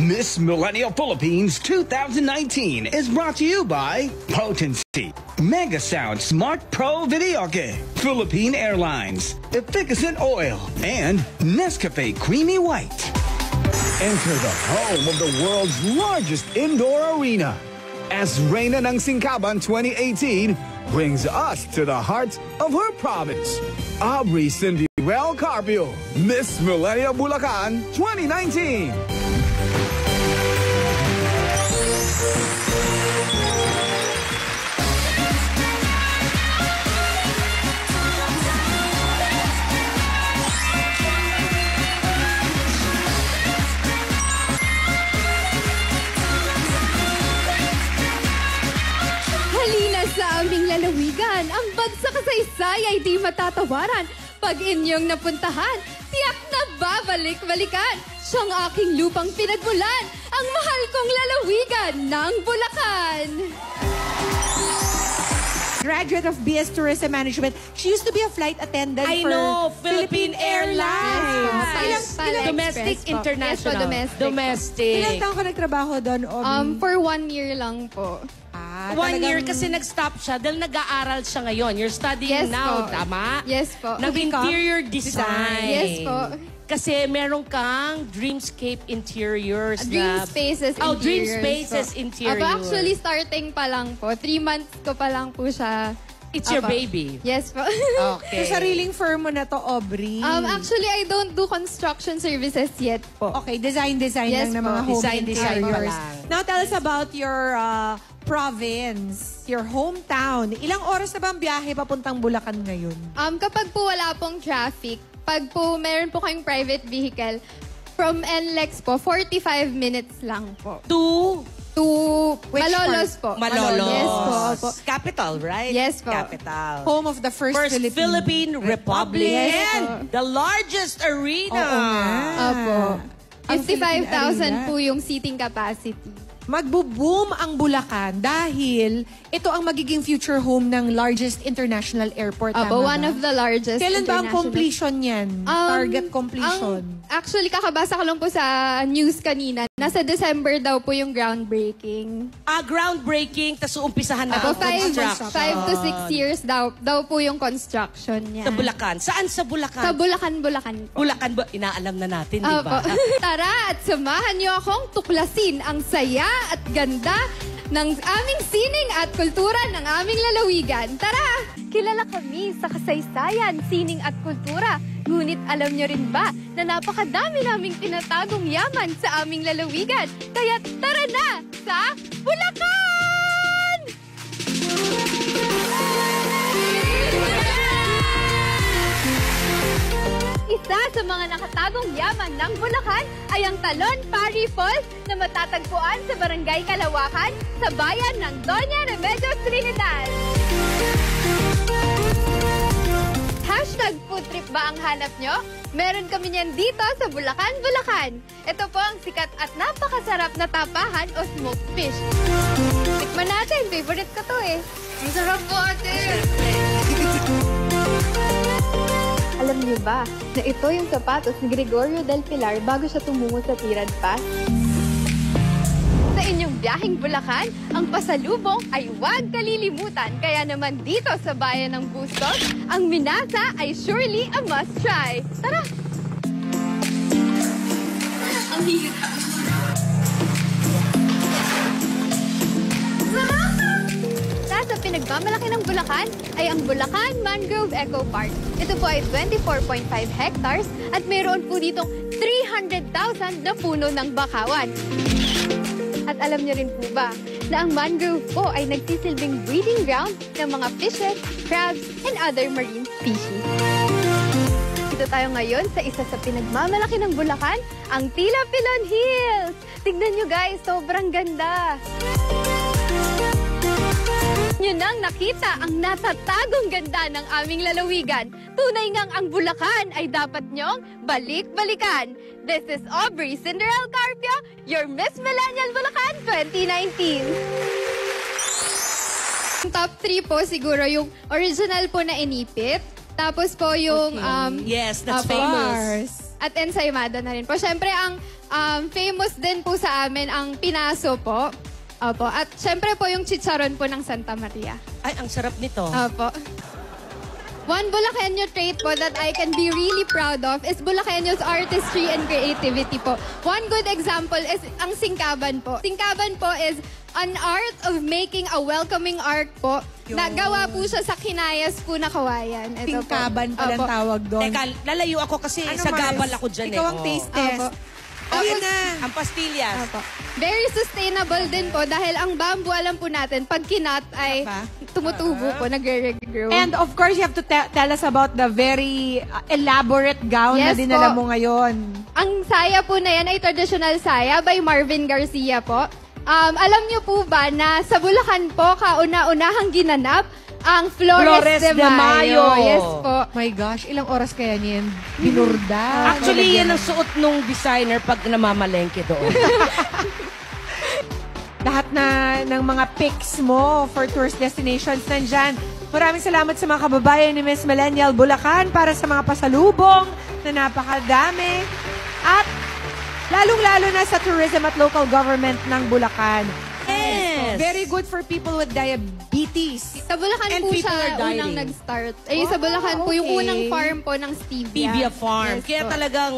Miss Millennial Philippines 2019 is brought to you by Potency, Mega Sound Smart Pro Videoke, Philippine Airlines, Efficacent Oil, and Nescafe Creamy White. Enter the home of the world's largest indoor arena as Reyna ng Singkaban 2018 brings us to the heart of her province. Aubrey Cinderell Carpio, Miss Millennial Bulacan 2019. Sa aming lalawigan, ang bagsak kasaysay ay di matatawaran. Pag inyong napuntahan, tiyak na babalik-balikan. Siyang aking lupang pinagmulan, ang mahal kong lalawigan ng Bulacan. Graduate of BS Tourism Management. She used to be a flight attendant for Philippine Airlines. Domestic, international. Yes, domestic. Domestic. Ilang taon ka nagtrabaho doon, Obi? For 1 year lang po. 1 year kasi nag-stop siya dahil nag-aaral siya ngayon. You're studying now, tama? Yes po. Nag-interior design. Yes po. Kasi meron kang Dreamscape Interiors Dream Spaces Interiors. Dream Spaces Interiors. Actually, starting pa lang po. 3 months ko pa lang po siya. It's your baby? Yes po. So, Okay. sariling firm mo na to, Aubrey? Actually, I don't do construction services yet po. Okay, design Yes lang ng po. mga home Design interiors. pa lang. Now, tell us about your province, your hometown. Ilang oras na ba ang biyahe papuntang Bulacan ngayon? Kapag po wala pong traffic, pag po meron po kayong private vehicle, from NLEX po, 45 minutes lang po. To Malolos po. Malolos. Yes po. Capital, right? Yes po. Capital. Home of the first Philippine Republic. Yes, And the largest arena. Opo. Ang Philippine 55,000 po yung seating capacity. Magbo-boom ang Bulacan dahil ito ang magiging future home ng largest international airport. Opo, one of the largest. Kailan ba ang international. completion yan? Target completion? Actually, kakabasa ko lang po sa news kanina. Nasa December daw po yung groundbreaking. Groundbreaking, tas uumpisahan na ang 5 construction. to 6 years daw po yung construction niya. Sa Bulacan. Saan sa Bulacan? Sa Bulacan po. Bulacan ba? Inaalam na natin, di Opo. ba? Tara at samahan niyo akong tuklasin ang saya at ganda ng aming sining at kultura ng aming lalawigan. Tara! Kilala kami sa kasaysayan, sining at kultura. Ngunit alam niyo rin ba na napakadami naming tinatagong yaman sa aming lalawigan? Kaya tara na sa Bulacan! Isa sa mga nakatagong yaman ng Bulacan ay ang Talon Pari Falls na matatagpuan sa Barangay Kalawakan sa bayan ng Doña Remedios Trinidad. #food trip ba ang hanap nyo? Meron kami niyan dito sa Bulacan, Bulacan. Ito po ang sikat at napakasarap na tapahan o smoked fish. Tikman natin, favorite ko to eh. Ang sarap po, ate! Alam niyo ba na ito yung sapatos ni Gregorio del Pilar bago siya tumungo sa Tirad Pass? Sa inyong biyaheng Bulacan, ang pasalubong ay huwag kalilimutan. Kaya naman dito sa bayan ng Bustos, ang Minasa ay surely a must-try. Tara! Ang hirap. Sa pinagmamalaki ng Bulacan ay ang Bulacan Mangrove Eco Park. Ito po ay 24.5 hectares at mayroon po ditong 300,000 na puno ng bakawan. At alam niyo rin po ba na ang mangrove po ay nagsisilbing breeding ground ng mga fishes, crabs, and other marine species. Dito tayo ngayon sa isa sa pinagmamalaki ng Bulacan, ang Tila-Pilon Hills. Tignan niyo guys, sobrang ganda. nyo nang nakita ang natatagong ganda ng aming lalawigan. Tunay ngang ang Bulacan ay dapat nyong balik-balikan. This is Aubrey Cinderella Carpio, your Miss Millennial Bulacan 2019. Top 3 po siguro yung original po na inipit. Tapos po yung... Yes, that's Apo. famous. At ensaymada na rin po. Siyempre, ang famous din po sa amin, ang pinaso po. Opo. At siyempre po yung chicharon po ng Santa Maria. Ay, ang sarap nito. Opo. One Bulakenyo trait po that I can be really proud of is Bulakenyo's artistry and creativity po. One good example is ang singkaban po. Singkaban po is an art of making a welcoming arc po. Nagawa po siya sa kinayas po na kawayan. Ito Tingkaban po. palang Opo. tawag doon. Teka, lalayo ako kasi Ano, sa gabal Mars? ako dyan Ikaw ang Oh. taste test. Opo. Ayun na. Ang pastillas. Opo. Very sustainable din po dahil ang bamboo, alam po natin, pag kinat ay Diba? tumutubo po, nagre-regrow. And of course, you have to tell us about the very elaborate gown na Yes dinala po. mo ngayon. Ang saya po na yan ay traditional saya by Marvin Garcia po. Alam niyo po ba na sa Bulacan po, kauna-unahang ginanap ang Flores de Mayo. Yes po. My gosh, ilang oras kaya niyan? Binurda. Actually, yan ang suot nung designer pag namamalengke doon. Lahat na ng mga pics mo for tourist destinations nandyan. Maraming salamat sa mga kababayan ni Miss Millennial Bulacan para sa mga pasalubong na napakadami. At lalong-lalo na sa tourism at local government ng Bulacan. Yes. Very good for people with diabetes. Sa Bulacan And po people siya are dieting. unang nag-start. Ay, sa Bulacan po, yung okay. unang farm po ng stevia. Stevia Farm. Yes Kaya po. talagang,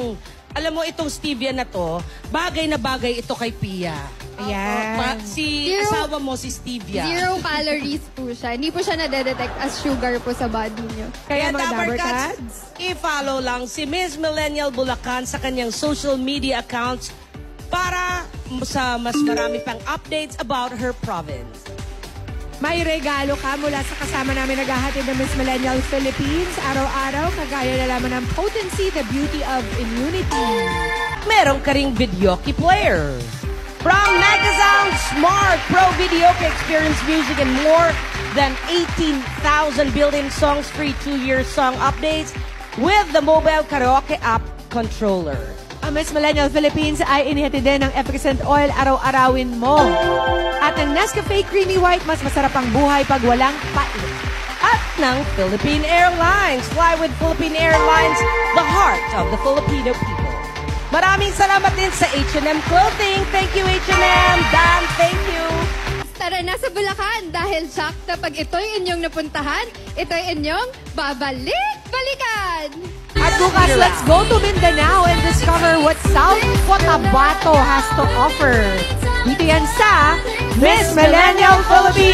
alam mo, itong stevia na to, bagay na bagay ito kay Pia. Ayan. Si Zero- asawa mo, si Stevia. 0 calories po siya. Hindi po siya nadedetect as sugar po sa body niyo. Kaya mga Dabber Dabber Cats, Cats, i-follow lang si Miss Millennial Bulacan sa kanyang social media accounts para sa mas marami pang updates about her province. may regalo ka mula sa kasama namin naghahatid ng Miss Millennial Philippines. Araw-araw, kagaya na lamang ng Potency, the Beauty of Immunity. Meron ka ring videoke player. From Megasound Smart Pro Videoke, experience music and more than 18,000 built-in songs, free 2-year song updates with the mobile karaoke app controller. Ang Miss Millennial Philippines ay inihatid din ng Efficient Oil araw-arawin mo. At ng Nescafe Creamy White, mas masarap ang buhay pag walang pait. At ng Philippine Airlines. Fly with Philippine Airlines, the heart of the Filipino people. Maraming salamat din sa H&M Clothing. Thank you, H&M. Dan, thank you. Tara na sa Bulacan dahil sakta pag ito'y inyong napuntahan, ito'y inyong babalik-balikan! At bukas, let's go to Mindanao and discover what South Cotabato has to offer. Dito yan sa Miss Millennial Philippines!